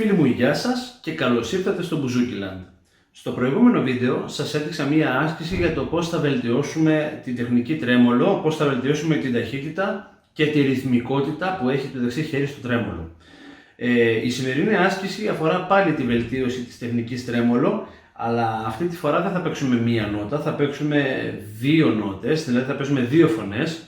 Φίλοι μου, γεια σας και καλώς ήρθατε στο Μπουζούκιλαντ. Στο προηγούμενο βίντεο σας έδειξα μία άσκηση για το πώς θα βελτιώσουμε την τεχνική τρέμολο, πώς θα βελτιώσουμε την ταχύτητα και τη ρυθμικότητα που έχει το δεξί χέρι στο τρέμολο. Η σημερινή άσκηση αφορά πάλι τη βελτίωση της τεχνικής τρέμολο, αλλά αυτή τη φορά δεν θα παίξουμε μία νότα, θα παίξουμε δύο νότες, δηλαδή θα παίξουμε δύο φωνές.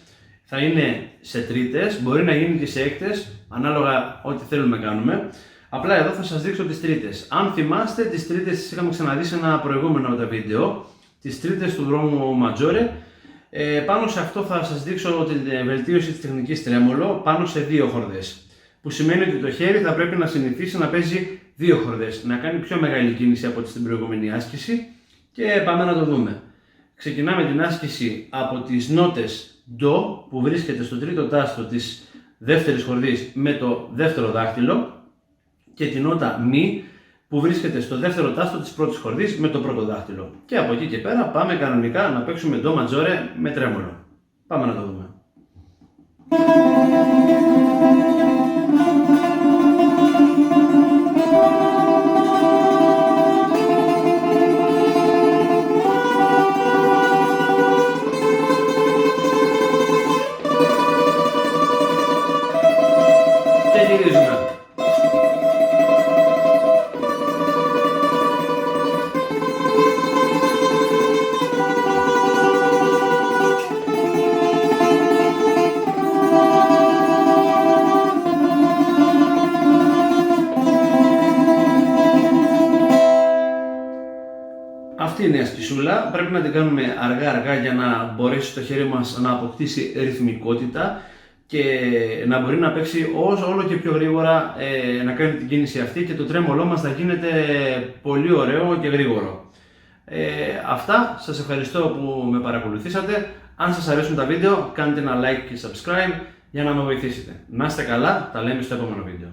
Θα είναι σε τρίτες, μπορεί να γίνει και σε έκτες, ανάλογα ό,τι θέλουμε να κάνουμε. Απλά εδώ θα σας δείξω τις τρίτες. Αν θυμάστε, τις τρίτες τις είχαμε ξαναδεί σε ένα προηγούμενο βίντεο, τις τρίτες του δρόμου Ματζόρε. Πάνω σε αυτό θα σας δείξω την βελτίωση της τεχνικής τρέμολο πάνω σε δύο χορδές. Που σημαίνει ότι το χέρι θα πρέπει να συνηθίσει να παίζει δύο χορδές, να κάνει πιο μεγάλη κίνηση από την προηγούμενη άσκηση και πάμε να το δούμε. Ξεκινάμε την άσκηση από τις νότες Do που βρίσκεται στο τρίτο τάστο της δεύτερης χορδής με το δεύτερο δάχτυλο και την νότα Mi που βρίσκεται στο δεύτερο τάστο της πρώτης χορδής με το πρώτο δάχτυλο. Και από εκεί και πέρα πάμε κανονικά να παίξουμε Do Maggiore με τρέμολο. Πάμε να το δούμε. Και γυρίζουμε. Αυτή είναι η ασκησούλα, πρέπει να την κάνουμε αργά για να μπορέσει το χέρι μας να αποκτήσει ρυθμικότητα και να μπορεί να παίξει όλο και πιο γρήγορα, να κάνει την κίνηση αυτή και το τρέμολό μας θα γίνεται πολύ ωραίο και γρήγορο. Αυτά, σας ευχαριστώ που με παρακολουθήσατε. Αν σας αρέσουν τα βίντεο, κάντε ένα like και subscribe για να με βοηθήσετε. Να είστε καλά, τα λέμε στο επόμενο βίντεο.